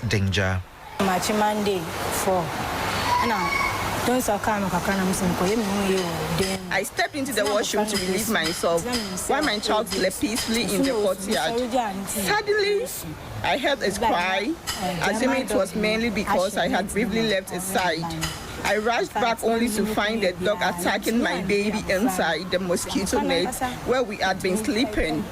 danger. I stepped into the washroom to relieve myself while my child slept peacefully in the courtyard. Suddenly, I heard a cry, assuming it was mainly because I had briefly left its side. I rushed back only to find the dog attacking my baby inside the mosquito net where we had been sleeping.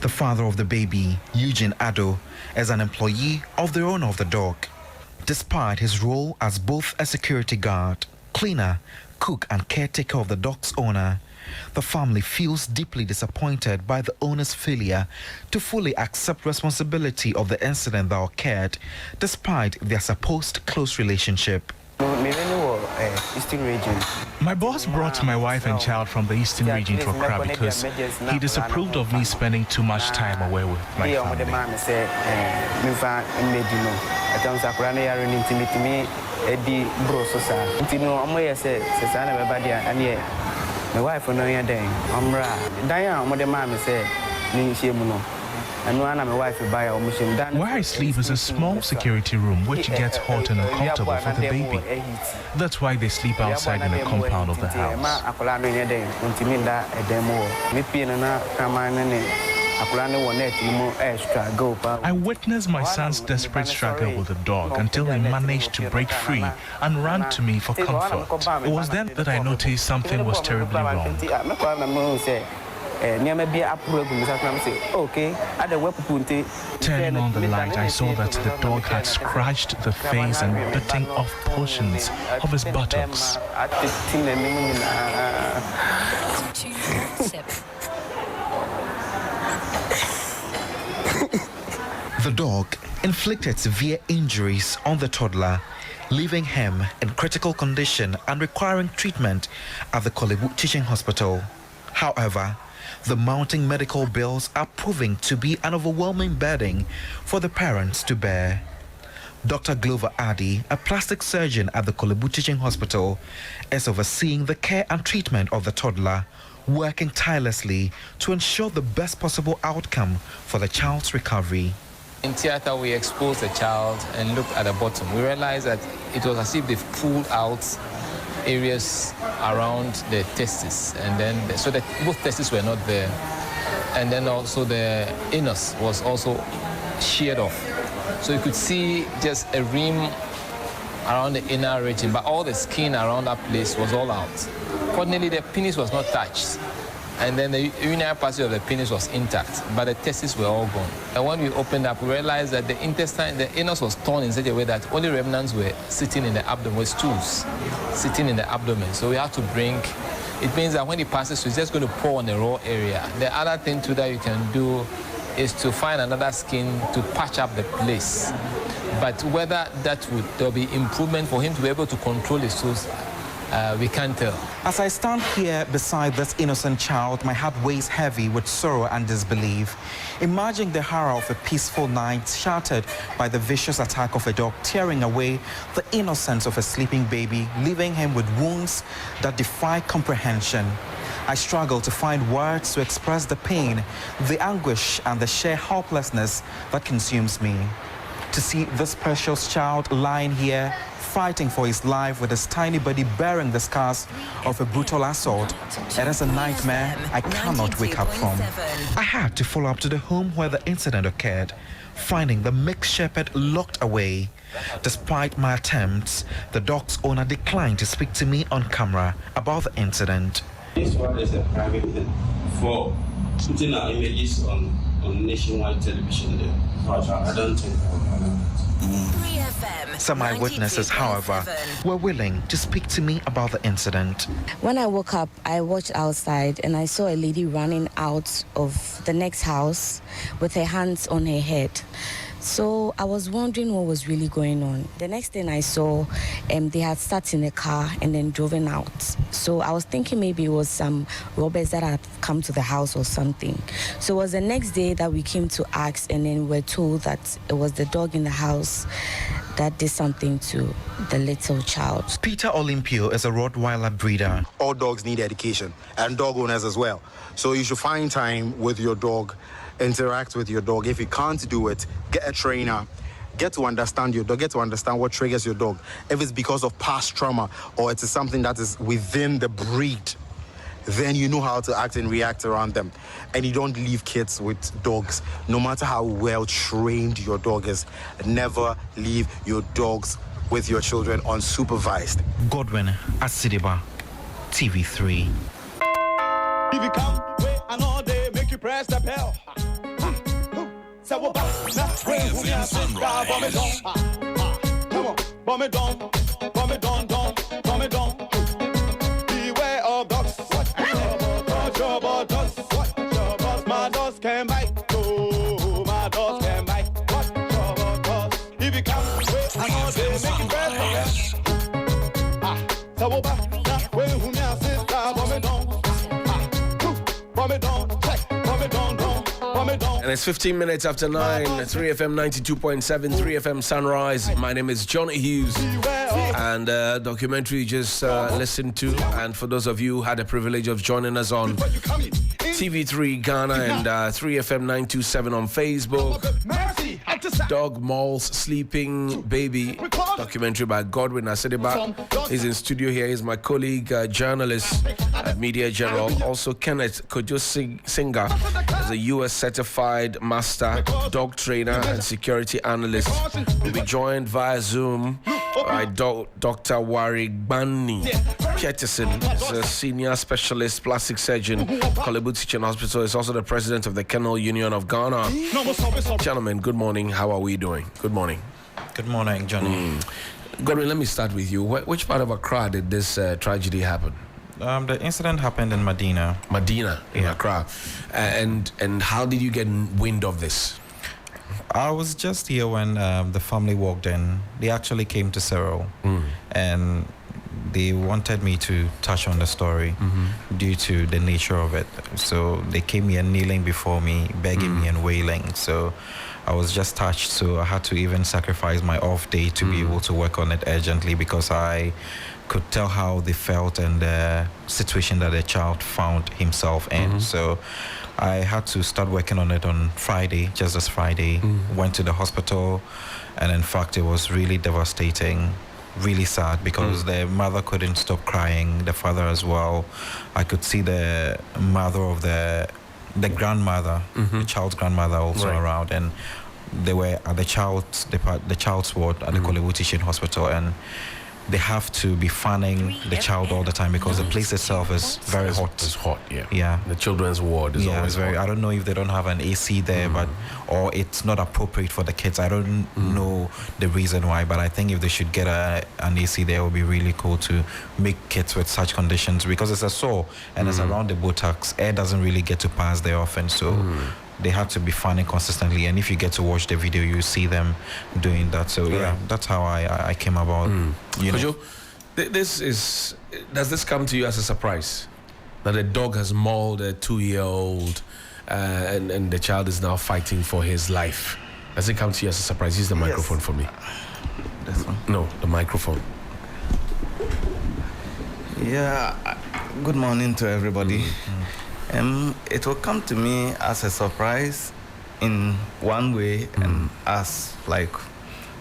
The father of the baby, Eugene Addo, is an employee of the owner of the dog. Despite his role as both a security guard, cleaner, cook and caretaker of the dog's owner, the family feels deeply disappointed by the owner's failure to fully accept responsibility of the incident that occurred, despite their supposed close relationship. Eastern region. My boss brought my wife and child from the Eastern region to Accra because he disapproved of me spending too much time away with my family. My wife no here then. Where I sleep is a small security room which gets hot and uncomfortable for the baby. That's why they sleep outside in the compound of the house. I witnessed my son's desperate struggle with the dog until he managed to break free and ran to me for comfort. It was then that I noticed something was terribly wrong. Turning on the light, I saw that the dog had scratched the face and bitten off portions of his buttocks. The dog inflicted severe injuries on the toddler, leaving him in critical condition and requiring treatment at the Kolebu Teaching Hospital. However, the mounting medical bills are proving to be an overwhelming burden for the parents to bear. Dr. Glover Addy, a plastic surgeon at the Kolebu Teaching Hospital, is overseeing the care and treatment of the toddler, working tirelessly to ensure the best possible outcome for the child's recovery. In theater, we exposed the child and looked at the bottom. We realized that it was as if they pulled out areas around the testes, and then so that both testes were not there, and then also the anus was also sheared off, so you could see just a rim around the inner region, but all the skin around that place was all out. Fortunately, the penis was not touched, and then the urinary passage of the penis was intact, but the testes were all gone. And when we opened up, we realized that the intestine, the anus was torn in such a way that only remnants were sitting in the abdomen, with stools sitting in the abdomen. So we had to bring, it means that when it passes through, it's just going to pour on the raw area. The other thing too that you can do is to find another skin to patch up the place. But whether there'll be improvement for him to be able to control his stools, we can't tell. As I stand here beside this innocent child, my heart weighs heavy with sorrow and disbelief. Imagine the horror of a peaceful night shattered by the vicious attack of a dog, tearing away the innocence of a sleeping baby, leaving him with wounds that defy comprehension. I struggle to find words to express the pain, the anguish, and the sheer helplessness that consumes me. To see this precious child lying here, fighting for his life with his tiny body bearing the scars of a brutal assault, it is a nightmare I cannot wake up from. I had to follow up to the home where the incident occurred, finding the mixed shepherd locked away. Despite my attempts, the dog's owner declined to speak to me on camera about the incident. This one is a private thing for putting our images on nationwide television there. I don't think Some eyewitnesses, however, were willing to speak to me about the incident. When I woke up, I watched outside and I saw a lady running out of the next house with her hands on her head. So I was wondering what was really going on. The next thing I saw, they had sat in a car and then driven out. So I was thinking maybe it was some robbers that had come to the house or something. So it was the next day that we came to ask, and then we were told that it was the dog in the house that did something to the little child. Peter Olympio is a Rottweiler breeder. All dogs need education, and dog owners as well. So you should find time with your dog, interact with your dog. If you can't do it, get a trainer. Get to understand your dog, get to understand what triggers your dog. If it's because of past trauma or it's something that is within the breed, then you know how to act and react around them. And you don't leave kids with dogs. No matter how well trained your dog is, never leave your dogs with your children unsupervised. Godwin Asidiba, TV3. If you come, wait, and all day, make you press the bell. So come on, bomb it down, bomb it down, bomb it down. Beware of dogs. Watch your dogs. Watch your dogs. My dogs can bite. Oh, my dogs can bite. Watch your dogs. If you come, wait, and all day, make you press the bell. So wait, who now sit down, bomb it down. Bomb it down, check, bomb it down, bomb it down. And it's 15 minutes after 9, 3FM 92.7, 3FM Sunrise. My name is Johnny Hughes. And documentary you just listened to. And for those of you who had the privilege of joining us on TV3 Ghana and 3FM 927 on Facebook. Dog Mauls Sleeping Baby. Documentary by Godwin Asidiba. He's in studio here. He's my colleague, journalist at Media General. Also Kenneth Kojo Singer is a US certified master dog trainer and security analyst. We'll be joined via Zoom by Dr. Warigbani Peterson. He's a senior specialist plastic surgeon, Kolebu Teaching Hospital. He's also the president of the Kennel Union of Ghana. Gentlemen, good morning. How are we doing? Good morning. Good morning, Johnny. Godwin, let me start with you. Which part of Accra did this tragedy happen? The incident happened in Medina. Medina, in Accra. And how did you get wind of this? I was just here when the family walked in. They actually came to Cyril, and they wanted me to touch on the story due to the nature of it. So they came here kneeling before me, begging me and wailing. So I was just touched. So I had to even sacrifice my off day to be able to work on it urgently, because I could tell how they felt and the situation that the child found himself in. So I had to start working on it on Friday, just this Friday. Went to the hospital, and in fact, it was really devastating, really sad, because the mother couldn't stop crying, the father as well. I could see the mother of the grandmother, the child's grandmother also around, and they were at the child's ward at the Kolebu Teaching Hospital, and they have to be fanning the child all the time because the place itself is very hot. It's hot, yeah. Yeah. The children's ward is always very hot. I don't know if they don't have an AC there, or it's not appropriate for the kids. I don't know the reason why, but I think if they should get an AC there, it would be really cool to make kids with such conditions, because it's a sore and it's around the buttocks. Air doesn't really get to pass there often, so they have to be fanning consistently. And if you get to watch the video, you see them doing that. So that's how I came about. Kojo, does this come to you as a surprise that a dog has mauled a 2-year-old and the child is now fighting for his life? Does it come to you as a surprise? Use the microphone for me. This one? No, the microphone. Yeah, good morning to everybody. It will come to me as a surprise in one way, and as like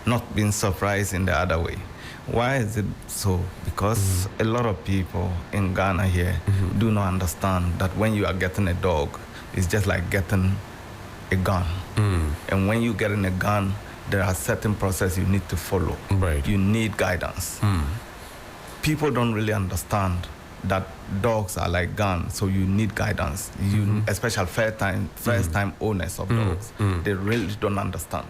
not being surprised in the other way. Why is it so? Because a lot of people in Ghana here do not understand that when you are getting a dog, it's just like getting a gun. And when you get in a gun, there are certain processes you need to follow. Right. You need guidance. People don't really understand that dogs are like guns, so you need guidance. Especially first time owners of dogs, they really don't understand.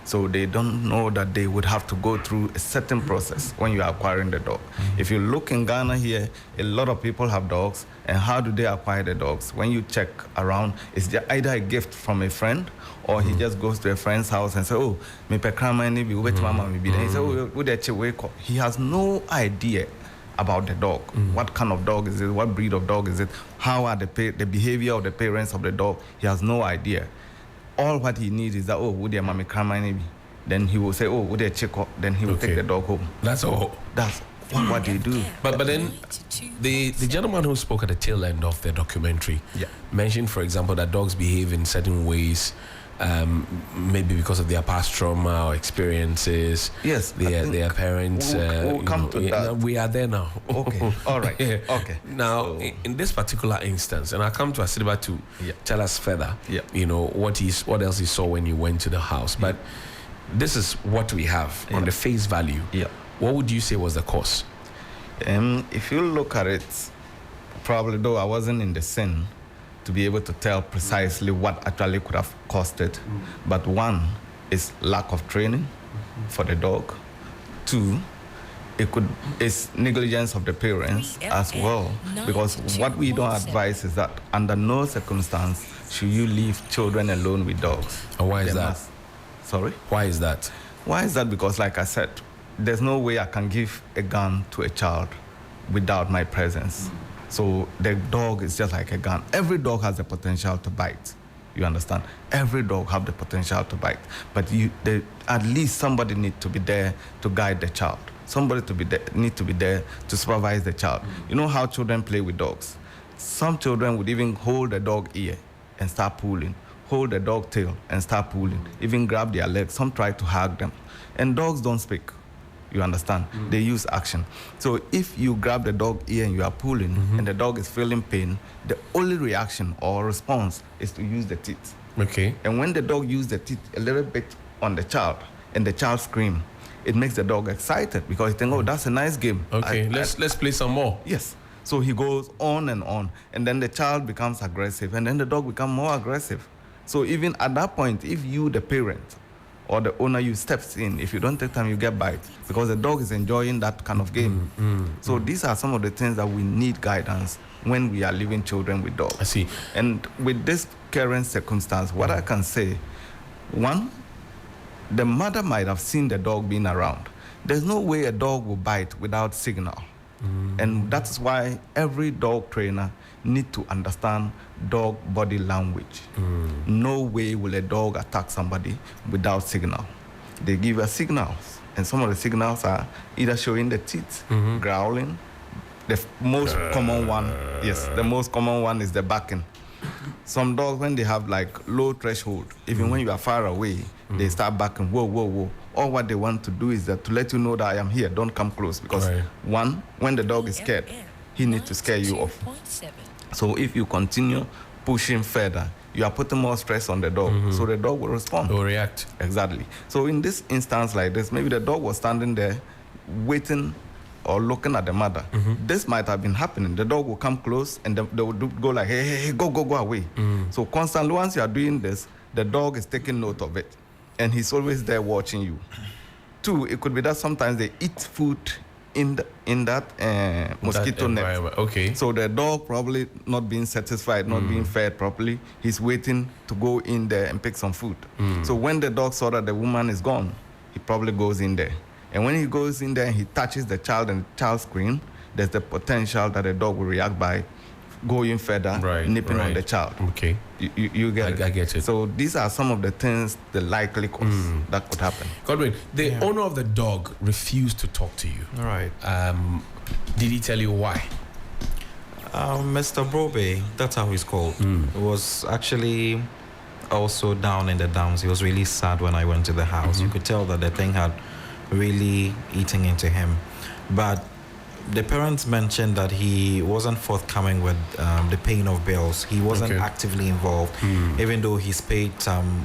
So they don't know that they would have to go through a certain process when you are acquiring the dog. If you look in Ghana here, a lot of people have dogs, and how do they acquire the dogs? When you check around, it's either a gift from a friend, or he just goes to a friend's house and says, "Oh, me pe krama ni bi wait mama me bi." Then he says, "Oh, would that wake up?" He has no idea about the dog. What kind of dog is it? What breed of dog is it? How are the behavior of the parents of the dog? He has no idea. All what he needs is that, oh, would your mommy come and then he will say, "Oh, would they check up?" Then he will take the dog home. That's all. That's what they do. But then the gentleman who spoke at the tail end of the documentary mentioned, for example, that dogs behave in certain ways, maybe because of their past trauma or experiences. Yes, their parents. We'll come to that. We are there now. Okay, all right. Yeah. Okay. Now, in this particular instance, and I'll come to Asidiba to tell us further, what else he saw when you went to the house. But this is what we have on the face value. Yeah. What would you say was the cause? If you look at it, probably though I wasn't in the scene to be able to tell precisely what actually could have caused it. But one is lack of training for the dog. Two, it's negligence of the parents as well. Because what we don't advise is that under no circumstance should you leave children alone with dogs. And why is that? Sorry? Why is that? Why is that? Because like I said, there's no way I can give a gun to a child without my presence. So the dog is just like a gun. Every dog has the potential to bite. You understand? Every dog have the potential to bite. But at least somebody need to be there to guide the child. Somebody need to be there to supervise the child. You know how children play with dogs? Some children would even hold the dog ear and start pulling. Hold the dog tail and start pulling. Even grab their legs. Some try to hug them. And dogs don't speak. You understand? They use action. So if you grab the dog ear and you are pulling and the dog is feeling pain, the only reaction or response is to use the teeth. Okay. And when the dog uses the teeth a little bit on the child and the child screams, it makes the dog excited because he thinks, oh, that's a nice game. Okay, let's play some more. Yes. So he goes on, and then the child becomes aggressive, and then the dog becomes more aggressive. So even at that point, if you, the parent, or the owner, you steps in. If you don't take time, you get bite because the dog is enjoying that kind of game. So these are some of the things that we need guidance when we are leaving children with dogs. I see. And with this current circumstance, what I can say, one, the mother might have seen the dog being around. There's no way a dog will bite without signal. And that's why every dog trainer need to understand dog body language. No way will a dog attack somebody without signal. They give us signals, and some of the signals are either showing the teeth, growling. The most common one, the most common one is the barking. Some dogs, when they have like low threshold, even when you are far away, they start barking, whoa, whoa, whoa. All what they want to do is that to let you know that I am here, don't come close. Because one, when the dog is scared, he needs to scare you off. So if you continue pushing further, you are putting more stress on the dog. So the dog will respond. Will react. Exactly. So in this instance like this, maybe the dog was standing there waiting or looking at the mother. This might have been happening. The dog will come close and they will go like, hey, hey, hey, go away. So constantly, once you are doing this, the dog is taking note of it. And he's always there watching you. Two, it could be that sometimes they eat food in that mosquito net. Okay. So the dog probably not being satisfied, not being fed properly, he's waiting to go in there and pick some food. So when the dog saw that the woman is gone, he probably goes in there. And when he goes in there and he touches the child and the child screams, there's the potential that the dog will react by going further, nipping on the child. Okay. You get it? I get it. So these are some of the things, the likely cause that could happen. Godwin, the owner of the dog refused to talk to you. All right. Did he tell you why? Mr. Brobe, that's how he's called. Was actually also down in the downs. He was really sad when I went to the house. You could tell that the thing had really eaten into him. But the parents mentioned that he wasn't forthcoming with the paying of bills. He wasn't actively involved, even though he's paid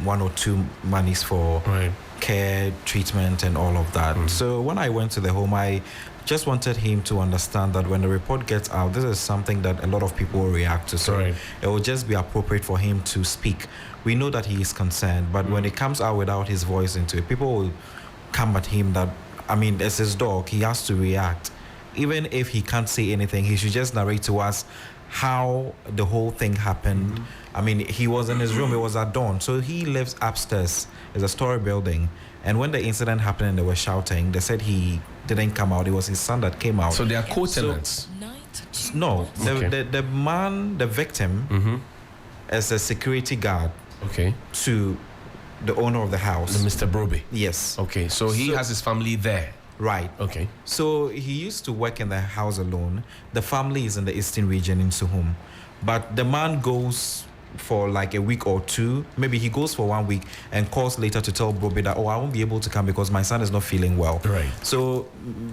one or two monies for care, treatment, and all of that. So when I went to the home, I just wanted him to understand that when the report gets out, this is something that a lot of people will react to. So it will just be appropriate for him to speak. We know that he is concerned, but when it comes out without his voice into it, people will come at him that, I mean, it's his dog, he has to react. Even if he can't say anything, he should just narrate to us how the whole thing happened. I mean, he was in his room, it was at dawn. So he lives upstairs, it's a story building. And when the incident happened and they were shouting, they said he didn't come out. It was his son that came out. So they are co-tenants? No, the man, the victim, is a security guard to the owner of the house. Mr. Brobe. Yes. Okay, so he has his family there. Right. Okay. So he used to work in the house alone. The family is in the eastern region in Suhum. But the man goes for like a week or two. Maybe he goes for 1 week and calls later to tell Brobe that, I won't be able to come because my son is not feeling well. Right. So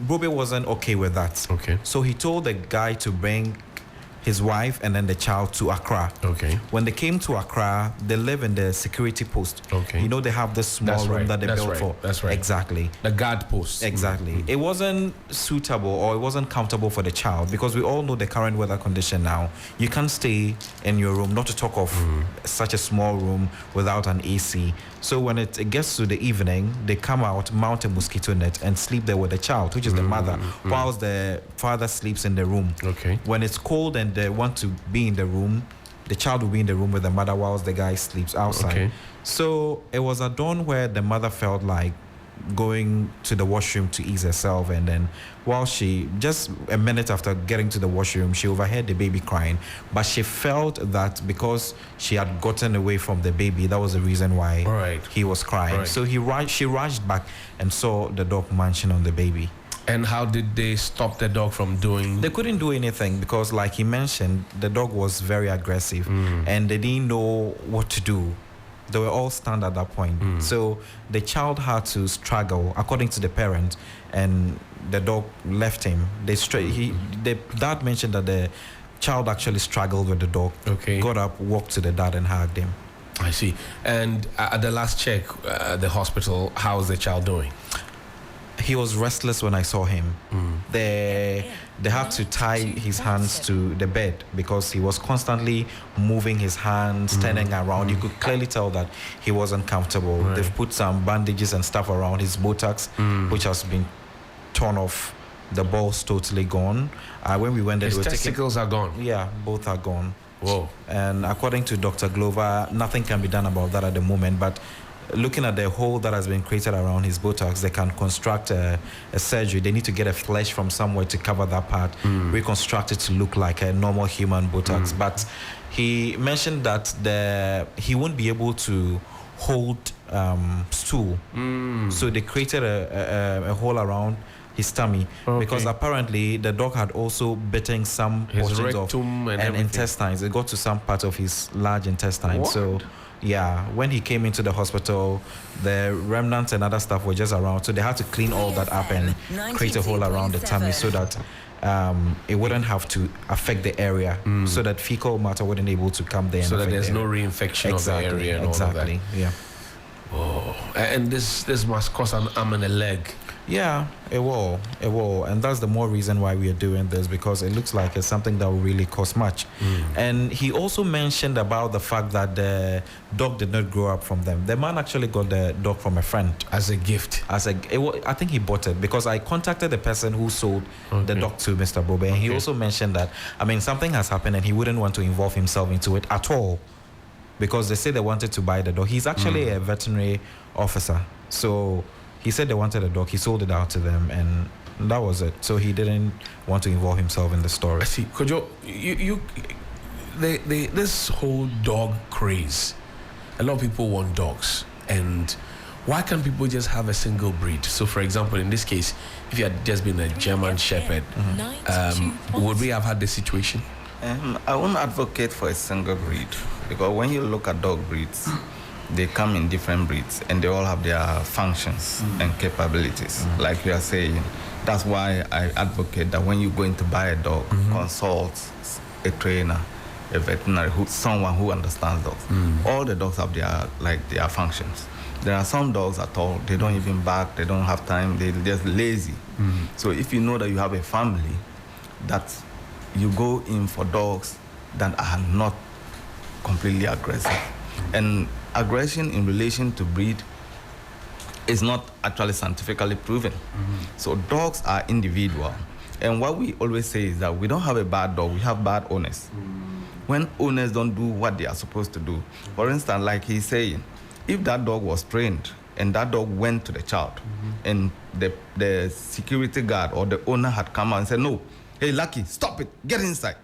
Brobe wasn't okay with that. Okay. So he told the guy to bring his wife and then the child to Accra. Okay. When they came to Accra, they live in the security post. Okay. You know, they have this small room that they built for. That's right. Exactly. The guard post. Exactly. Mm-hmm. It wasn't suitable or it wasn't comfortable for the child because we all know the current weather condition now. You can't stay in your room, not to talk of such a small room without an AC. So when it gets to the evening, they come out, mount a mosquito net and sleep there with the child, which is the mother, whilst the father sleeps in the room. Okay. When it's cold and they want to be in the room, the child will be in the room with the mother whilst the guy sleeps outside. Okay. So it was a dawn where the mother felt like going to the washroom to ease herself, and then while she, just a minute after getting to the washroom, she overheard the baby crying, but she felt that because she had gotten away from the baby, that was the reason why he was crying. Right. So she rushed back and saw the dog munching on the baby. And how did they stop the dog from doing? They couldn't do anything because, like he mentioned, the dog was very aggressive and they didn't know what to do. They were all stunned at that point. So the child had to struggle, according to the parent, and the dog left him. The dad mentioned that the child actually struggled with the dog. Okay. Got up, walked to the dad and hugged him. I see. And at the last check, the hospital, how's the child doing? He was restless when I saw him. They had to tie his hands to the bed because he was constantly moving his hands, turning around. You could clearly tell that he wasn't comfortable. Right. They've put some bandages and stuff around his buttocks, which has been torn off. The balls totally gone. When we went there, his testicles are gone. Yeah, both are gone. Whoa. And according to Dr. Glover, nothing can be done about that at the moment, but looking at the hole that has been created around his buttocks, they can construct a surgery. They need to get a flesh from somewhere to cover that part, reconstruct it to look like a normal human buttocks. But he mentioned that he won't be able to hold stool. So they created a hole around his tummy because apparently the dog had also bitten some his portions rectum of and intestines. It got to some part of his large intestine. What? So yeah, when he came into the hospital, the remnants and other stuff were just around, so they had to clean all that up and create a hole around the tummy so that it wouldn't have to affect the area, so that fecal matter wouldn't be able to come there. So and that there's the no reinfection of the area and all of that. Yeah. Oh, and this must cause an arm and a leg. Yeah, it will, and that's the more reason why we are doing this, because it looks like it's something that will really cost much. And he also mentioned about the fact that the dog did not grow up from them. The man actually got the dog from a friend as a gift. I think he bought it because I contacted the person who sold the dog to Mr. Bobe, and he also mentioned that something has happened and he wouldn't want to involve himself into it at all, because they say they wanted to buy the dog. He's actually a veterinary officer, so he said they wanted a dog. He sold it out to them, and that was it. So he didn't want to involve himself in the story. I see. Kojo, this whole dog craze, a lot of people want dogs. And why can't people just have a single breed? So, for example, in this case, if you had just been a German Shepherd, would we have had this situation? I won't advocate for a single breed, because when you look at dog breeds, they come in different breeds and they all have their functions and capabilities. Like you are saying, that's why I advocate that when you're going to buy a dog, consult a trainer, a veterinary, someone who understands dogs. All the dogs have their functions. There are some dogs at all, they don't even bark, they don't have time, they're just lazy. So if you know that you have a family, that you go in for dogs that are not completely aggressive. And aggression in relation to breed is not actually scientifically proven. So dogs are individual. And what we always say is that we don't have a bad dog, we have bad owners. When owners don't do what they are supposed to do. For instance, like he's saying, if that dog was trained and that dog went to the child and the security guard or the owner had come out and said, no, hey, Lucky, stop it, get inside.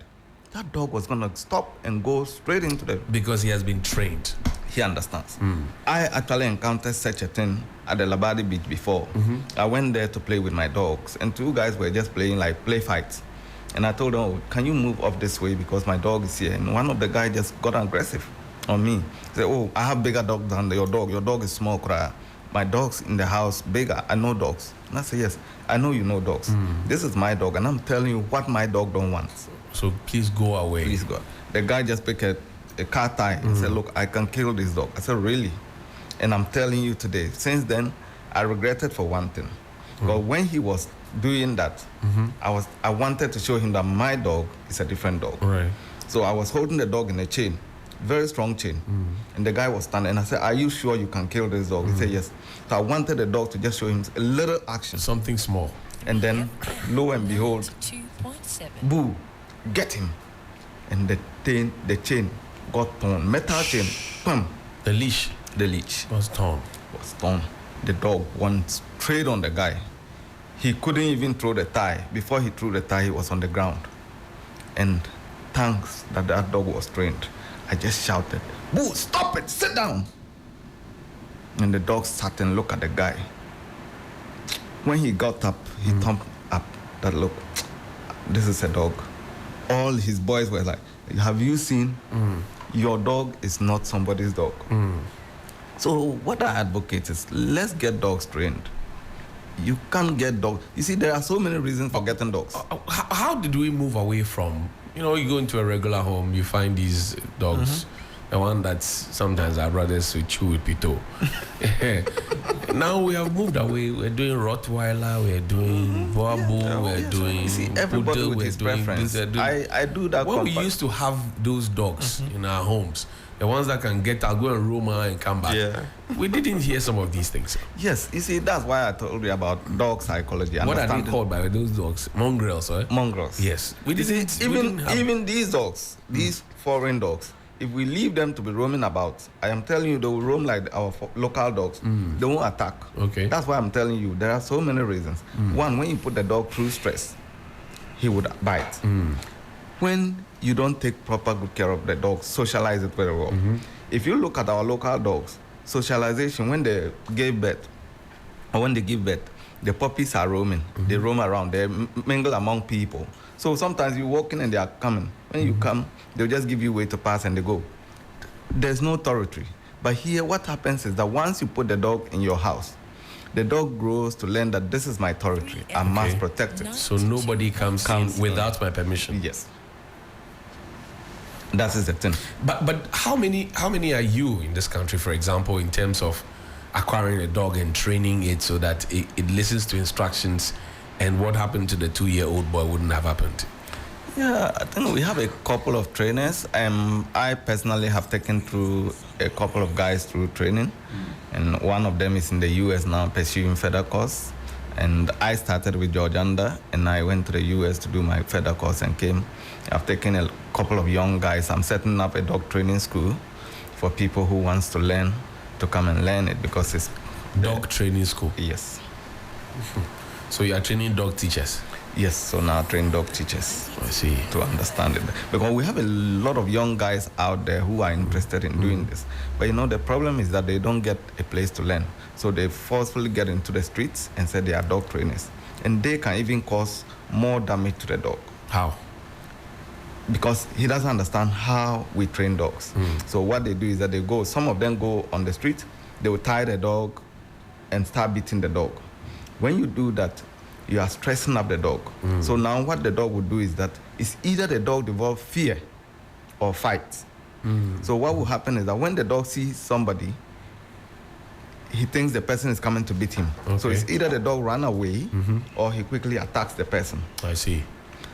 That dog was going to stop and go straight into the... Because he has been trained. he understands. I actually encountered such a thing at the Labadi beach before. I went there to play with my dogs, and 2 guys were just playing like play fights. And I told them, oh, can you move up this way because my dog is here? And one of the guys just got aggressive on me. He said, oh, I have bigger dog than your dog. Your dog is small, cry. My dog's in the house bigger. I know dogs. And I said, yes, I know you know dogs. This is my dog, and I'm telling you what my dog don't want. So please go away. Please go. The guy just picked a car tie and said, look, I can kill this dog. I said, really? And I'm telling you today, since then, I regretted for one thing. But when he was doing that, I wanted to show him that my dog is a different dog. Right. So I was holding the dog in a chain, very strong chain. And the guy was standing, and I said, are you sure you can kill this dog? He said, yes. So I wanted the dog to just show him a little action. Something small. And then, lo and behold, boo, get him. And the chain got torn. Metal chain, pam. The leash was torn. The dog went straight on the guy. He couldn't even throw the tie. Before he threw the tie, he was on the ground. And thanks that dog was trained, I just shouted, boo, stop it, sit down. And the dog sat and looked at the guy. When he got up, he thumped up that, look, this is a dog. All his boys were like, have you seen? Your dog is not somebody's dog. So what I advocate is, let's get dogs trained. You can't get dogs. You see, there are so many reasons for getting dogs. How did we move away from, you go into a regular home, you find these dogs, the one that's sometimes our brothers will chew with pito. Now we have moved away. We're doing Rottweiler, we're doing Boabu, we're doing everybody Poodle, with his preference. I do that. When we used to have those dogs in our homes, the ones that can get out, go and roam and come back. Yeah. We didn't hear some of these things. Yes, you see, that's why I told you about dog psychology. What are they called by those dogs? Mongrels, right? Mongrels. Yes. Even these dogs, these foreign dogs, if we leave them to be roaming about, I am telling you, they will roam like our local dogs. They won't attack. Okay. That's why I'm telling you, there are so many reasons. One, when you put the dog through stress, he would bite. When you don't take proper good care of the dog, socialize it very well. If you look at our local dogs, socialization, when they give birth, or when they give birth, the puppies are roaming. They roam around. They mingle among people. So sometimes you walk in and they are coming. When you come, they'll just give you way to pass and they go. There's no territory. But here, what happens is that once you put the dog in your house, the dog grows to learn that this is my territory. I must protect it. So nobody comes in without my permission. Yes. That is the thing. But how many are you in this country, for example, in terms of acquiring a dog and training it so that it listens to instructions, and what happened to the 2-year-old boy wouldn't have happened? Yeah, I think we have a couple of trainers. I personally have taken through a couple of guys through training, and one of them is in the US now pursuing further course. And I started with George Under, and I went to the US to do my further course and came. I've taken a couple of young guys. I'm setting up a dog training school for people who wants to learn to come and learn it, because it's dog training school. Yes. So you are training dog teachers? Yes, so now I train dog teachers. I see. To understand it. Because we have a lot of young guys out there who are interested in doing this. But the problem is that they don't get a place to learn. So they forcefully get into the streets and say they are dog trainers. And they can even cause more damage to the dog. How? Because he doesn't understand how we train dogs. So what they do is that some of them go on the street, they will tie the dog and start beating the dog. When you do that, you are stressing up the dog. So now what the dog would do is that it's either the dog develops fear or fight. So what will happen is that when the dog sees somebody, he thinks the person is coming to beat him. Okay. So it's either the dog run away or he quickly attacks the person. I see.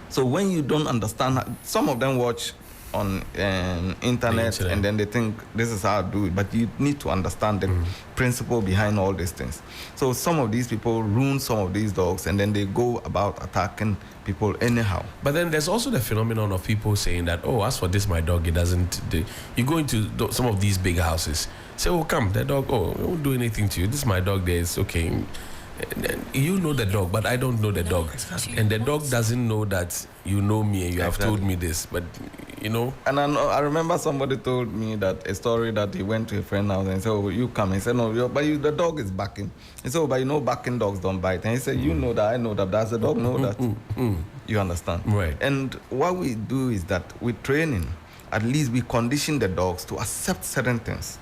So when you don't understand, some of them watch on internet and then they think this is how I do it, but you need to understand the principle behind all these things. So some of these people ruin some of these dogs and then they go about attacking people anyhow. But then there's also the phenomenon of people saying that, oh, as for this, my dog, it doesn't do. You go into some of these big houses, say, oh, come, the dog, oh, it won't do anything to you. This is my dog there, it's okay. You know the dog, but I don't know the dog. And the dog doesn't know that you know me and you have told me this, but you know. And I remember somebody told me that a story that he went to a friend's house and said, "Oh, you come." He said, "No, but the dog is barking." He said, "Oh, but you know, barking dogs don't bite." And he said, "You know that, I know that. Does the dog know that?" You understand? Right. And what we do is that with training, at least we condition the dogs to accept certain things.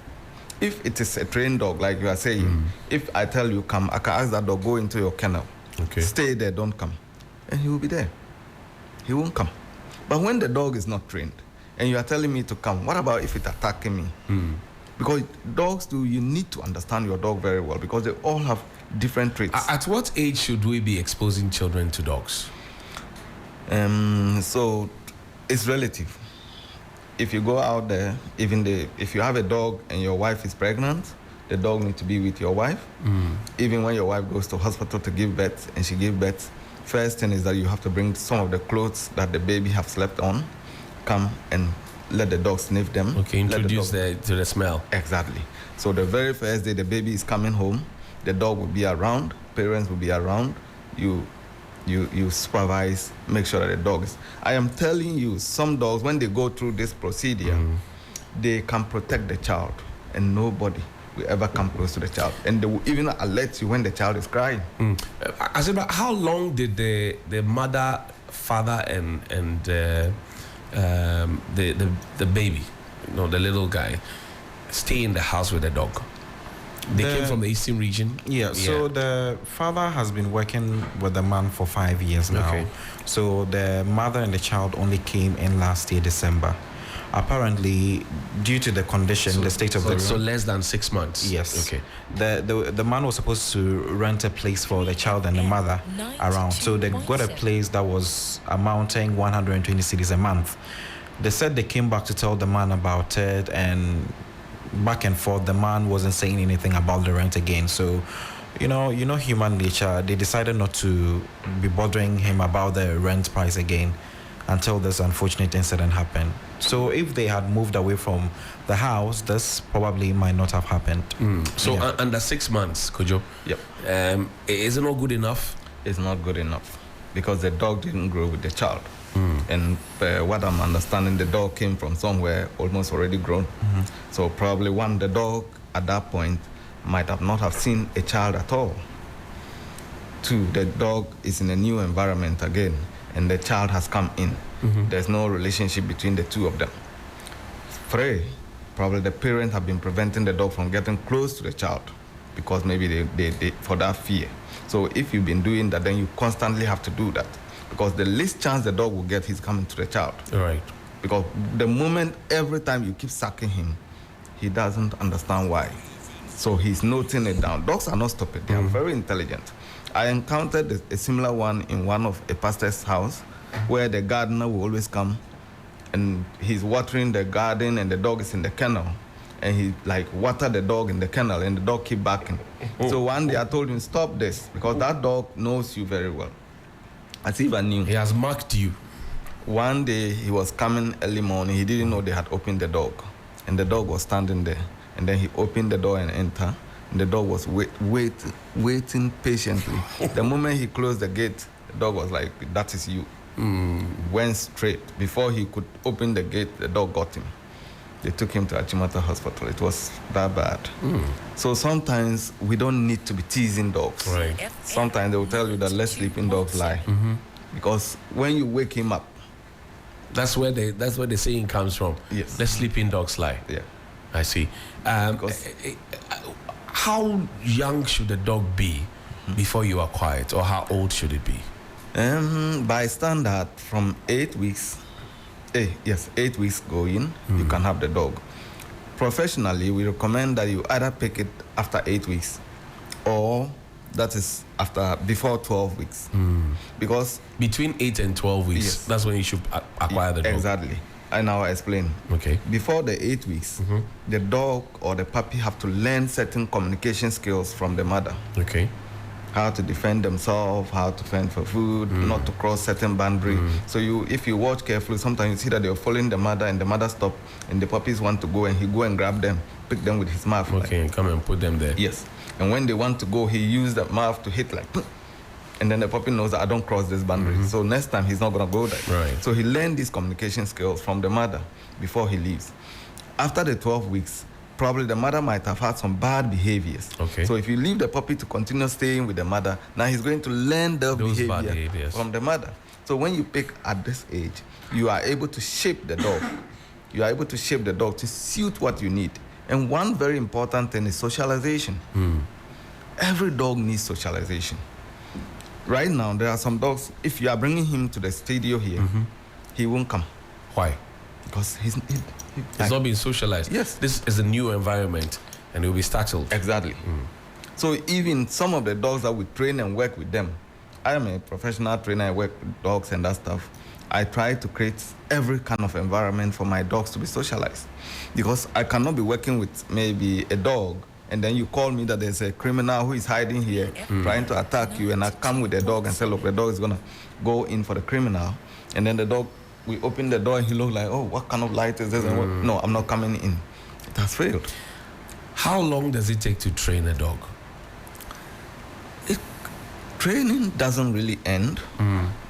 If it is a trained dog, like you are saying, if I tell you come, I can ask that dog, go into your kennel. Okay. Stay there, don't come. And he will be there. He won't come. But when the dog is not trained, and you are telling me to come, what about if it's attacking me? Because dogs you need to understand your dog very well, because they all have different traits. At what age should we be exposing children to dogs? So it's relative. If you go out there, if you have a dog and your wife is pregnant, the dog needs to be with your wife. Even when your wife goes to hospital to give birth and she gives birth, first thing is that you have to bring some of the clothes that the baby have slept on, come and let the dog sniff them. Okay, introduce to the smell. Exactly. So the very first day the baby is coming home, the dog will be around, parents will be around, you supervise, make sure that the dog is. I am telling you, some dogs, when they go through this procedure, they can protect the child, and nobody will ever come close to the child. And they will even alert you when the child is crying. I said, but how long did the mother, father, and the baby, the little guy, stay in the house with the dog? They came from the eastern region? Yeah, so the father has been working with the man for 5 years now. Okay. So the mother and the child only came in last year, December. Apparently, due to the condition, the state of the room. So less than 6 months? Yes. Okay. The man was supposed to rent a place for the child and the mother around. So they got a place that was amounting 120 cedis a month. They said they came back to tell the man about it, and back and forth, the man wasn't saying anything about the rent again. So, you know human nature, they decided not to be bothering him about the rent price again until this unfortunate incident happened. So if they had moved away from the house, this probably might not have happened. So under 6 months, Kojo? Yep. Is it not good enough? It's not good enough, because the dog didn't grow with the child. And what I'm understanding, the dog came from somewhere almost already grown. So probably the dog at that point might not have seen a child at all. 2, the dog is in a new environment again, and the child has come in. There's no relationship between the two of them. 3, probably the parents have been preventing the dog from getting close to the child, because maybe they for that fear. So if you've been doing that, then you constantly have to do that, because the least chance the dog will get is coming to the child. All right. Because the moment, every time you keep sucking him, he doesn't understand why. So he's noting it down. Dogs are not stupid. They are very intelligent. I encountered a similar one in one of a pastor's house, where the gardener will always come, and he's watering the garden, and the dog is in the kennel. And he water the dog in the kennel, and the dog keep barking. So one day I told him, stop this, because that dog knows you very well. As if I knew. He has marked you. One day he was coming early morning. He didn't know they had opened the dog, and the dog was standing there. And then he opened the door and entered, and the dog was waiting patiently. The moment he closed the gate, the dog was like, that is you. Went straight. Before he could open the gate, the dog got him. They took him to Achimota Hospital. It was that bad. So sometimes we don't need to be teasing dogs. Right. Sometimes they will tell you that let sleeping dogs lie. Because when you wake him up, that's where the saying comes from. Yes. Let sleeping dogs lie. Yeah. I see. How young should a dog be before you acquire it, or how old should it be? By standard, from 8 weeks. 8 weeks going, you can have the dog. Professionally, we recommend that you either pick it after 8 weeks, or that is before 12 weeks. Because between 8 and 12 weeks, yes, that's when you should acquire the dog. Exactly. And now I explain. Okay. Before the 8 weeks, the dog or the puppy have to learn certain communication skills from the mother. Okay. how to defend themselves, how to fend for food, not to cross certain boundary. So if you watch carefully, sometimes you see that they're following the mother and the mother stop and the puppies want to go and he go and grab them, pick them with his mouth. Okay, and come and put them there. Yes. And when they want to go, he used the mouth to hit like, and then the puppy knows that I don't cross this boundary. So next time he's not going to go there. Right. So he learned these communication skills from the mother before he leaves. After the 12 weeks, probably the mother might have had some bad behaviors. Okay. So if you leave the puppy to continue staying with the mother, now he's going to learn the Those bad behavior behaviors from the mother. So when you pick at this age, you are able to shape the dog. You are able to shape the dog to suit what you need. And one very important thing is socialization. Every dog needs socialization. Right now, there are some dogs, if you are bringing him to the studio here, he won't come. Why? Because he's not being socialized. Yes. This is a new environment and he'll be startled. Exactly. So even some of the dogs that we train and work with them, I am a professional trainer, I work with dogs and that stuff. I try to create every kind of environment for my dogs to be socialized. Because I cannot be working with maybe a dog and then you call me that there's a criminal who is hiding here trying to attack you, and I come with the dog and say, look, the dog is going to go in for the criminal. And then the dog, we open the door and he looks like, oh, what kind of light is this? And what? No, I'm not coming in. It has failed. How long does it take to train a dog? Training doesn't really end,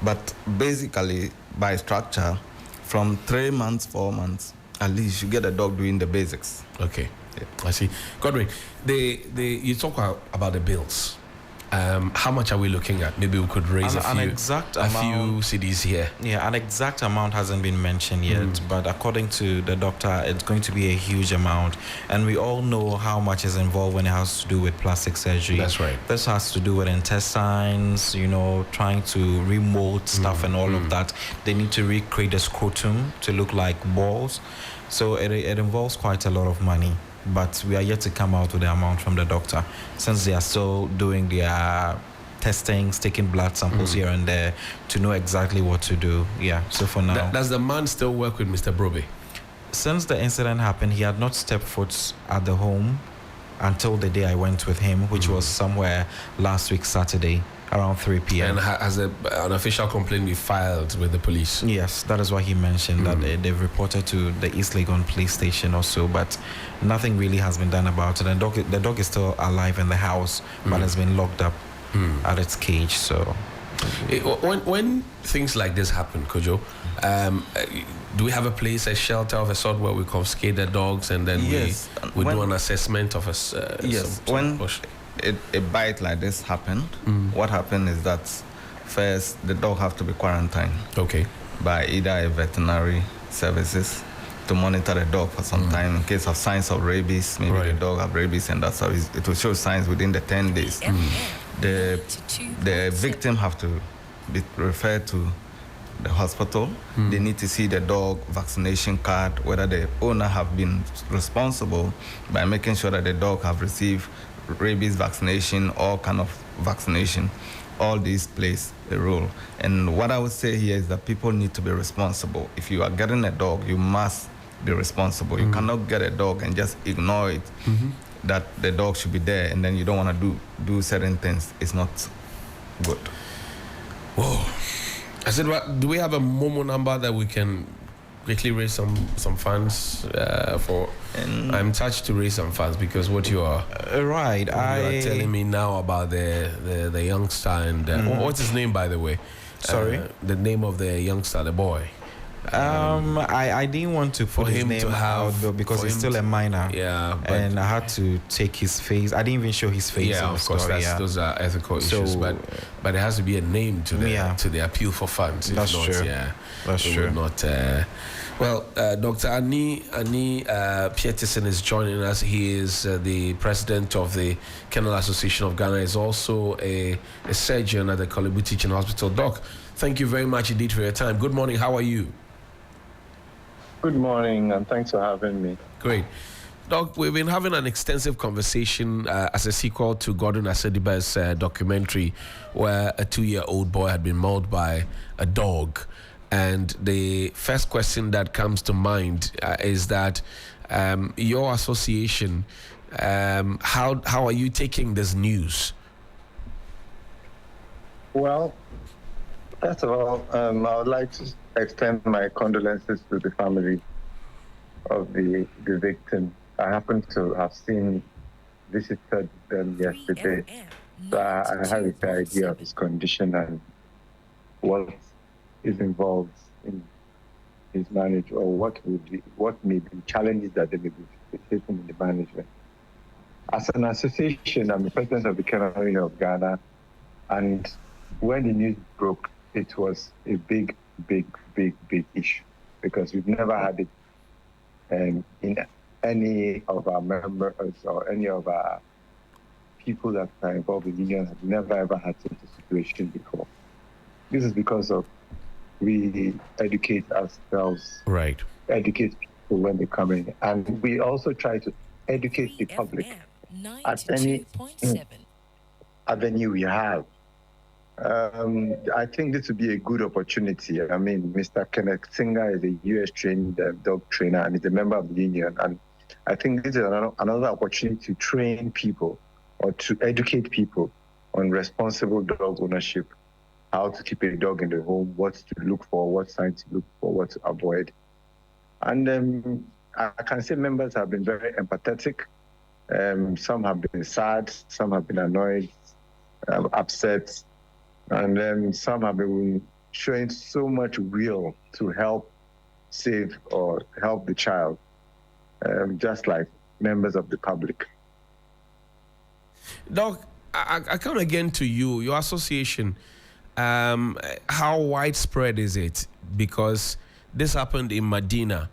but basically by structure, from 3 months, 4 months, at least you get a dog doing the basics. Okay, I see. Godwin, you talk about the bills. How much are we looking at? Maybe we could raise a few CDs here. Yeah, an exact amount hasn't been mentioned yet, but according to the doctor, it's going to be a huge amount. And we all know how much is involved when it has to do with plastic surgery. That's right. This has to do with intestines, trying to remold stuff and all of that. They need to recreate the scrotum to look like balls. So it involves quite a lot of money. But we are yet to come out with the amount from the doctor, since they are still doing their testings, taking blood samples here and there to know exactly what to do. Yeah, so for now. Does the man still work with Mr. Brobe? Since the incident happened, he had not stepped foot at the home until the day I went with him, which was somewhere last week, Saturday, around 3 p.m. And has an official complaint been filed with the police? Yes, that is what he mentioned, that they've reported to the East Legon police station also, but nothing really has been done about it. And the dog is still alive in the house, but has been locked up at its cage. So, when things like this happen, Kojo, do we have a place, a shelter of a sort where we confiscate the dogs and then we do an assessment of when a bite like this happened, what happened is that first the dog have to be quarantined. Okay. By either a veterinary services to monitor the dog for some time in case of signs of rabies. Maybe the dog have rabies and that's how it will show signs within the 10 days. The victim have to be referred to the hospital. They need to see the dog vaccination card, whether the owner have been responsible by making sure that the dog have received rabies vaccination, all kind of vaccination. All these plays a role. And what I would say here is that people need to be responsible. If you are getting a dog, you must be responsible. You cannot get a dog and just ignore it, that the dog should be there and then you don't want to do certain things. It's not good. Whoa. I said, do we have a Momo number that we can quickly raise some funds for? I'm touched to raise some funds because what you are telling me now about the youngster and what's his name, by the way? Sorry, the name of the youngster, the boy. I didn't want to put his name out though because he's still a minor. Yeah, and I had to take his face. I didn't even show his face. Yeah, in of course, story, those are ethical issues. But there has to be a name to the appeal for funds. That's true. Yeah, that's true. Not. Well, Dr. Ani Pietersen is joining us. He is the president of the Kennel Association of Ghana. He's also a surgeon at the Kolebu Teaching Hospital. Doc, thank you very much indeed for your time. Good morning. How are you? Good morning, and thanks for having me. Great. Doc, we've been having an extensive conversation as a sequel to Gordon Asediba's documentary where a 2-year-old boy had been mauled by a dog. And the first question that comes to mind is that your association, how are you taking this news? Well, first of all, I would like to extend my condolences to the family of the victim. I happen to have visited them yesterday, so I have a fair idea of his condition and what is involved in his marriage, or what may be challenges that they may be facing in the management. As an association, I'm the president of the Kennel Union of Ghana, and when the news broke, it was a big issue, because we've never had it in any of our members or any of our people that are involved in the union have never ever had such a situation before. This is because of we educate ourselves, right? Educate people when they come in, and we also try to educate the public at any avenue we have. I think this would be a good opportunity. I mean, Mr. Kenneth Singer is a US trained dog trainer and is a member of the union. And I think this is another opportunity to train people or to educate people on responsible dog ownership, how to keep a dog in the home, what to look for, what signs to look for, what to avoid. And I can say members have been very empathetic. Some have been sad, some have been annoyed, upset. And then some have been showing so much will to help save or help the child, just like members of the public. Doc, I come again to you, your association. How widespread is it? Because this happened in Medina.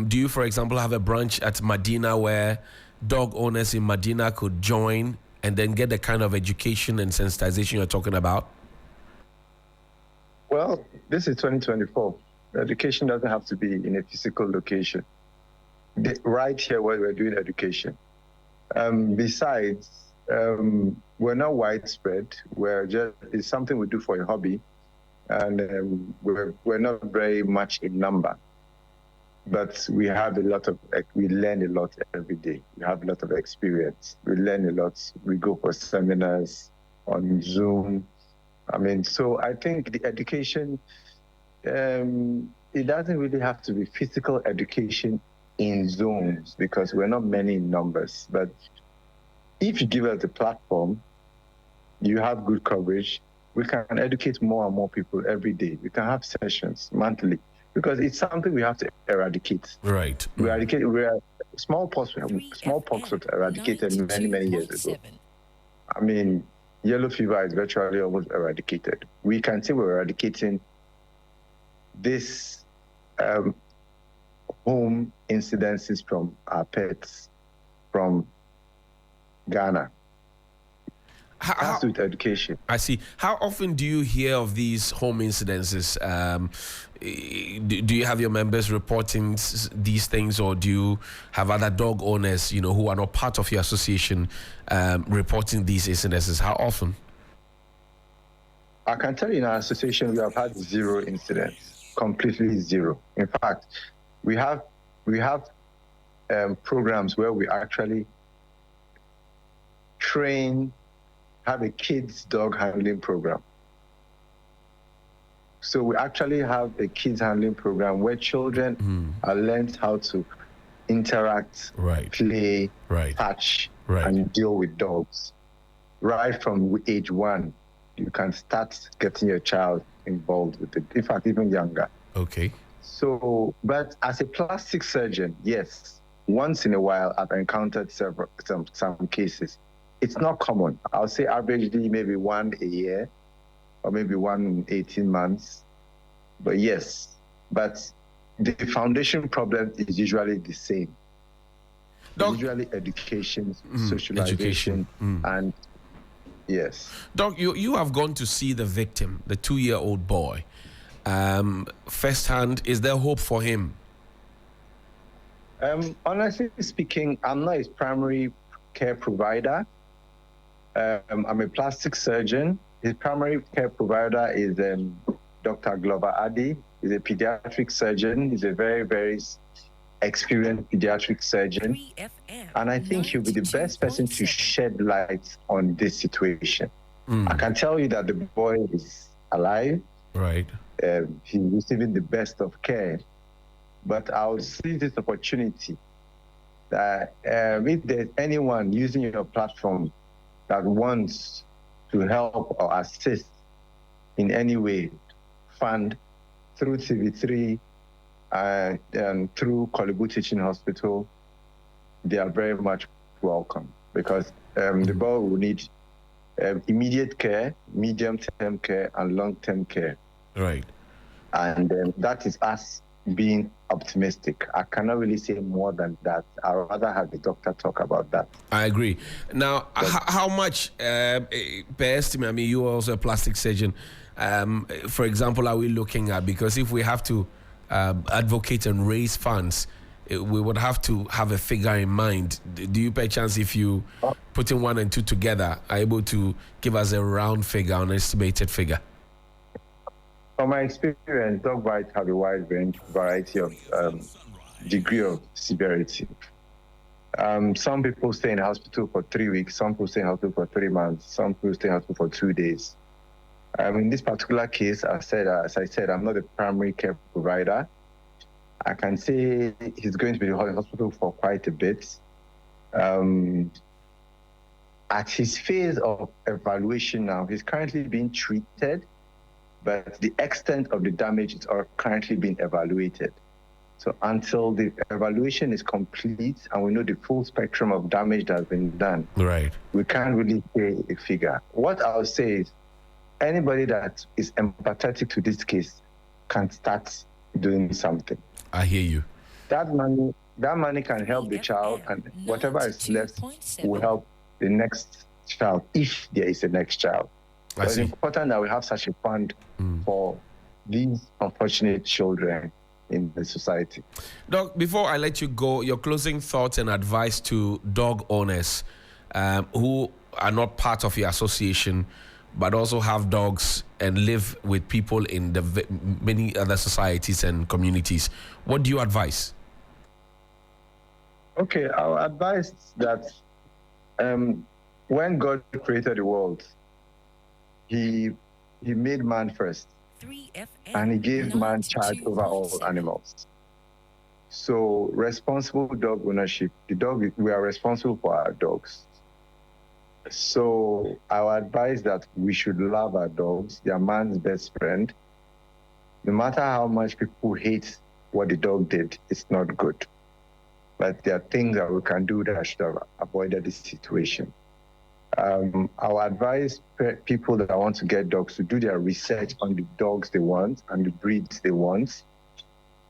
Do you, for example, have a branch at Medina where dog owners in Medina could join and then get the kind of education and sensitization you're talking about? Well, this is 2024. Education doesn't have to be in a physical location. Right here where we're doing education. Besides, we're not widespread. It's something we do for a hobby, and we're not very much in number. But we learn a lot every day. We have a lot of experience. We learn a lot. We go for seminars on Zoom. I mean, so I think the education, it doesn't really have to be physical education in zones, because we're not many in numbers. But if you give us a platform, you have good coverage, we can educate more and more people every day. We can have sessions monthly, because it's something we have to eradicate. Right. Smallpox was eradicated many years ago. I mean, yellow fever is virtually almost eradicated. We can say we're eradicating this home incidences from our pets from Ghana. That's with education. I see. How often do you hear of these home incidences? Do you have your members reporting these things, or do you have other dog owners, who are not part of your association, reporting these incidences? How often? I can tell you, in our association, we have had 0 incidents, completely 0. In fact, we have programs where we actually have a kids dog handling program. So we actually have a kids handling program where children are learned how to interact, play, touch, and deal with dogs. Right from age 1, you can start getting your child involved with it. In fact, even younger. Okay. So, but as a plastic surgeon, yes, once in a while I've encountered some cases. It's not common. I'll say averagely maybe 1 a year, or maybe 1 in 18 months. But yes, but the foundation problem is usually the same. Usually education, socialization, and yes. Doc, you have gone to see the victim, the 2-year-old boy. Firsthand, is there hope for him? Honestly speaking, I'm not his primary care provider. I'm a plastic surgeon. His primary care provider is Dr. Glover Addy. He's a pediatric surgeon. He's a very, very experienced pediatric surgeon. And I think he'll be the best person to shed light on this situation. I can tell you that the boy is alive. Right. He's receiving the best of care. But I'll see this opportunity that if there's anyone using your platform that wants to help or assist in any way, fund through TV3 and through Kolibu Teaching Hospital, they are very much welcome, because the boy will need immediate care, medium-term care, and long-term care. Right. And that is us being optimistic. I cannot really say more than that. I'd rather have the doctor talk about that. I agree. Now, how much, per estimate, I mean, you are also a plastic surgeon, for example, are we looking at? Because if we have to advocate and raise funds, we would have to have a figure in mind. Do you, by chance, if you putting 1 and 2 together, are able to give us a round figure, an estimated figure? From my experience, dog bites have a wide variety of degree of severity. Some people stay in hospital for 3 weeks, some people stay in hospital for 3 months, some people stay in hospital for 2 days. In this particular case, as I said, I'm not a primary care provider. I can say he's going to be in the hospital for quite a bit. At his phase of evaluation now, he's currently being treated, but the extent of the damage is currently being evaluated. So until the evaluation is complete and we know the full spectrum of damage that has been done, right, we can't really say a figure. What I'll say is anybody that is empathetic to this case can start doing something. I hear you. That money can help the child, and whatever is left will help the next child, if there is a next child. But it's important that we have such a fund for these unfortunate children in the society. Doc, before I let you go, your closing thoughts and advice to dog owners who are not part of your association, but also have dogs and live with people in the many other societies and communities. What do you advise? Okay, I'll advise that when God created the world, He made man first, and He gave man charge over all animals. So responsible dog ownership, we are responsible for our dogs. So I would advise that we should love our dogs. They are man's best friend. No matter how much people hate what the dog did, it's not good. But there are things that we can do that should have avoided this situation. I would advise people that want to get dogs to do their research on the dogs they want and the breeds they want.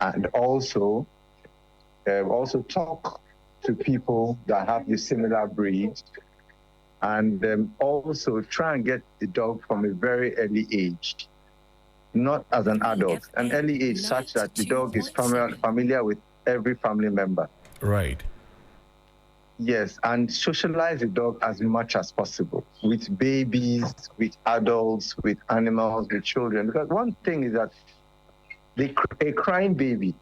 And also talk to people that have the similar breeds, and also try and get the dog from a very early age, not as an adult, an early age such that the dog is familiar with every family member. Right. Yes, and socialize the dog as much as possible with babies, with adults, with animals, with children. Because one thing is that a crying baby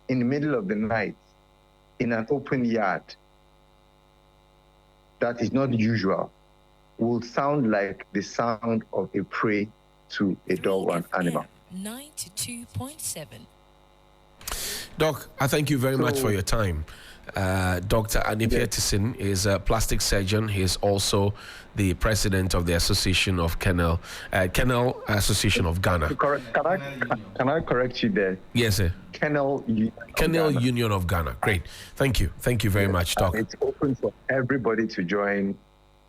in the middle of the night in an open yard, that is not usual, will sound like the sound of a prey to a dog or an animal. 92.7. Doc, I thank you very much for your time. Dr. Anipia Tissin is a plastic surgeon. He is also the president of the Association of Kennel Association of Ghana. Can I correct you there? Yes, sir. Kennel Union of Ghana. Great. Thank you. Thank you very much, Doc. It's open for everybody to join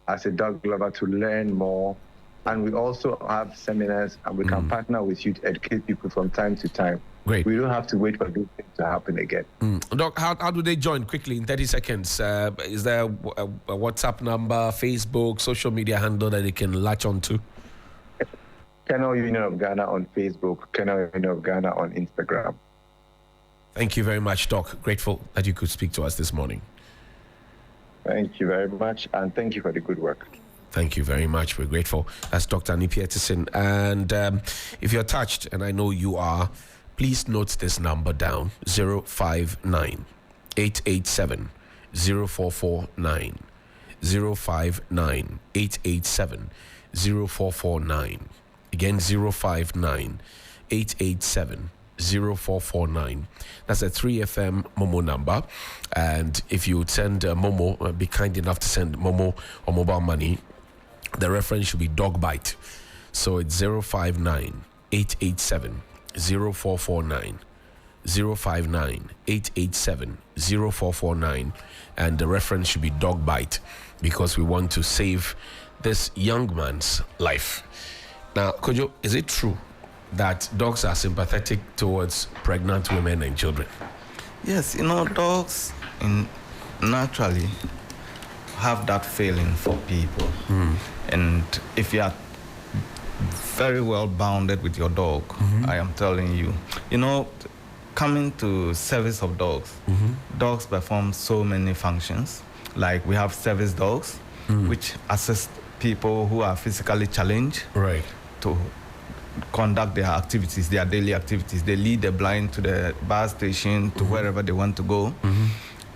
as a dog lover to learn more. And we also have seminars, and we can partner with you to educate people from time to time. Great. We don't have to wait for these things to happen again. Doc, how do they join quickly in 30 seconds? Is there a WhatsApp number, Facebook, social media handle that they can latch on to? Kennel Union of Ghana on Facebook, Kennel Union of Ghana on Instagram. Thank you very much, Doc. Grateful that you could speak to us this morning. Thank you very much, and thank you for the good work. Thank you very much. We're grateful. That's Dr. Anipia Tissin. And if you're touched, and I know you are, please note this number down: 059 887 0449. 059 887 0449. Again, 059 887 0449. That's a 3FM Momo number. And if you would send Momo, be kind enough to send Momo or mobile money, the reference should be dog bite. So it's 059 887 0449. 059 887 0449. And the reference should be dog bite, because we want to save this young man's life. Now, Kojo, is it true that dogs are sympathetic towards pregnant women and children? Yes, dogs naturally have that feeling for people. And if you are very well bounded with your dog, I am telling you, coming to service of dogs, dogs perform so many functions. Like we have service dogs, which assist people who are physically challenged to conduct their activities, their daily activities. They lead the blind to the bus station, to wherever they want to go.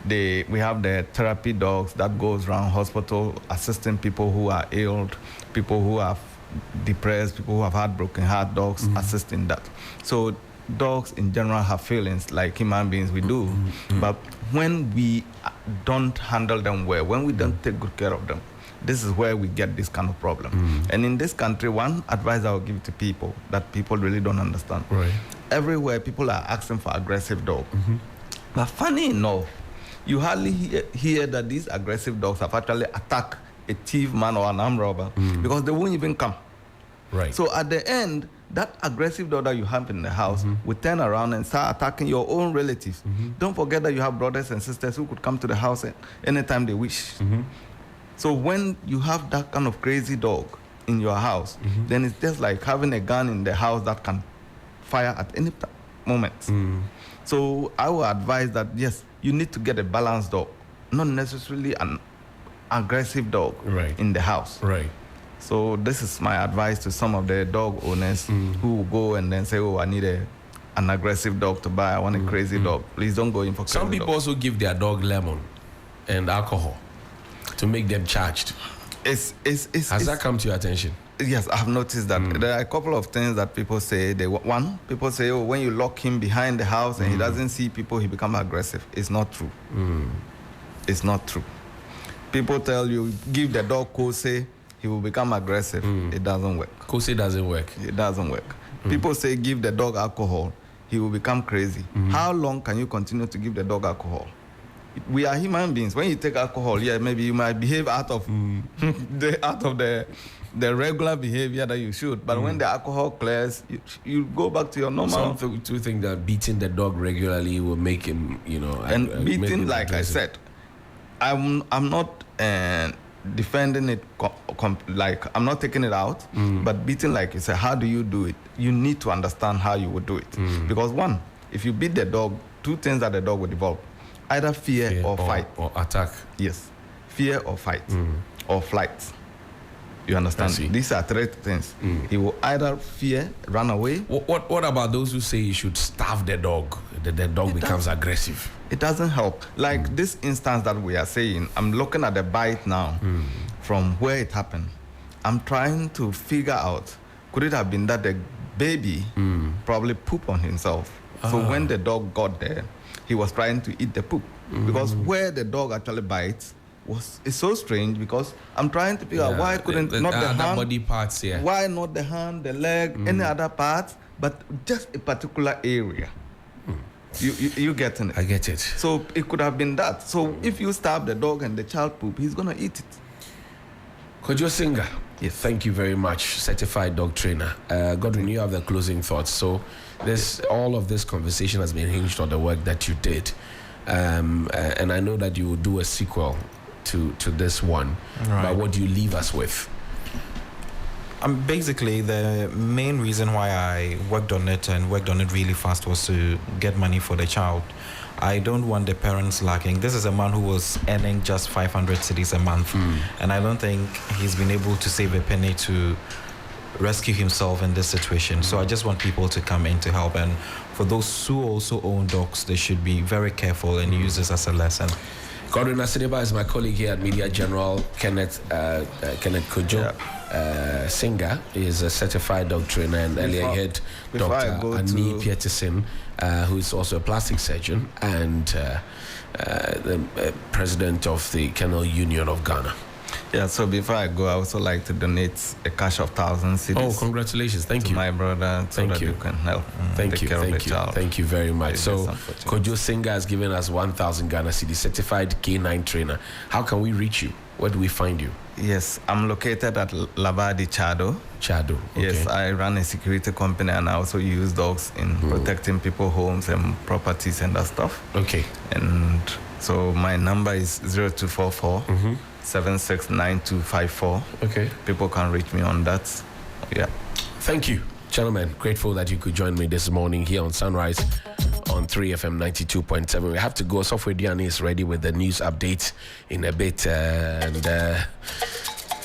We have the therapy dogs that goes around hospital assisting people who are ill, people who are depressed, people who have had broken heart. Dogs assisting that. So dogs in general have feelings like human beings we do. But when we don't handle them well, when we don't take good care of them, this is where we get this kind of problem. And in this country, one advice I will give to people that people really don't understand. Everywhere people are asking for aggressive dog. But funny enough, you hardly hear that these aggressive dogs have actually attacked a thief man or an armed robber, because they won't even come. So at the end, that aggressive dog that you have in the house will turn around and start attacking your own relatives. Don't forget that you have brothers and sisters who could come to the house anytime they wish. So when you have that kind of crazy dog in your house, then it's just like having a gun in the house that can fire at any moment. So I would advise that, yes, you need to get a balanced dog, not necessarily an aggressive dog in the house. So this is my advice to some of the dog owners who will go and then say, oh, I need an aggressive dog to buy. I want a crazy dog. Please don't go in for crazy Some people dog. also give their dog lemon and alcohol to make them charged. Has that come to your attention? Yes, I've noticed that. There are a couple of things that people say. People say, oh, when you lock him behind the house and he doesn't see people, he becomes aggressive. It's not true. It's not true. People tell you, give the dog Kose, he will become aggressive. It doesn't work. Kose doesn't work. It doesn't work. People say, give the dog alcohol, he will become crazy. How long can you continue to give the dog alcohol? We are human beings. When you take alcohol, yeah, maybe you might behave out of the regular behavior that you should. But when the alcohol clears, you go back to your normal. Some people think that beating the dog regularly will make him, And beating, like I said, I'm not defending it, like I'm not taking it out. But beating, like you said, how do you do it? You need to understand how you would do it. Because one, if you beat the dog, two things that the dog will develop. Either fear or fight. Or attack. Yes. Fear or fight. Or flight. You understand? These are three things. He will either fear, run away. What about those who say you should starve the dog? The dog becomes aggressive. It doesn't help. Like this instance that we are saying, I'm looking at the bite now from where it happened. I'm trying to figure out, could it have been that the baby probably pooped on himself? So when the dog got there, he was trying to eat the poop. Because where the dog actually bites it's so strange, because I'm trying to figure out why couldn't not the hand, body parts, why not the hand, the leg, any other parts, but just a particular area. You getting it? I get it. So it could have been that. So if you stab the dog and the child poop, he's gonna eat it. Kojo Singer, yes, thank you very much, certified dog trainer. Godwin, you have the closing thoughts. So all of this conversation has been hinged on the work that you did, and I know that you will do a sequel to this one. Right. But what do you leave us with? Basically, the main reason why I worked on it really fast was to get money for the child. I don't want the parents lacking. This is a man who was earning just 500 cedis a month, and I don't think he's been able to save a penny to rescue himself in this situation. So I just want people to come in to help. And for those who also own dogs, they should be very careful and use this as a lesson. Godwin Asideba is my colleague here at Media General. Kenneth Kojo, Singer, is a certified dog trainer, and earlier you had Dr. Annie Peterson, who is also a plastic surgeon and the president of the Kennel Union of Ghana. Yeah, so before I go, I also like to donate a cash of 1,000 cedis. Oh, congratulations. Thank you. My brother, so that you can help Thank you. child. Thank you very much. So, Kojo Singer has given us 1,000 Ghana cedis, certified K9 trainer. How can we reach you? Where do we find you? Yes, I'm located at Labadi Chado. Okay. Yes, I run a security company and I also use dogs in protecting people's homes and properties and that stuff. Okay. And so my number is 0244 769254. Okay. People can reach me on that. Yeah. Thank you, gentlemen. Grateful that you could join me this morning here on Sunrise on 3FM 92.7. We have to go. Software Diani is ready with the news update in a bit.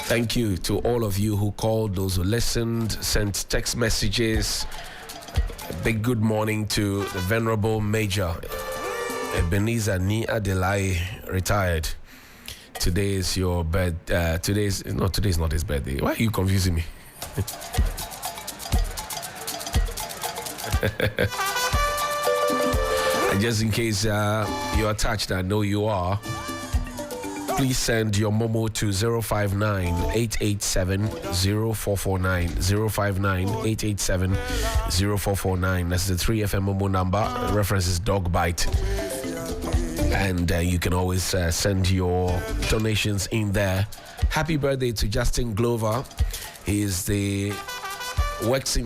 Thank you to all of you who called, those who listened, sent text messages. A big good morning to the Venerable Major Ebenezer Ni Adelai, retired. Today is your today is not his birthday. Why are you confusing me? And just in case you're attached, I know you are, please send your Momo to 059-887-0449. 059-887-0449. That's the 3FM Momo number. The reference is Dog Bite. And you can always send your donations in there. Happy birthday to Justin Glover. He is the works in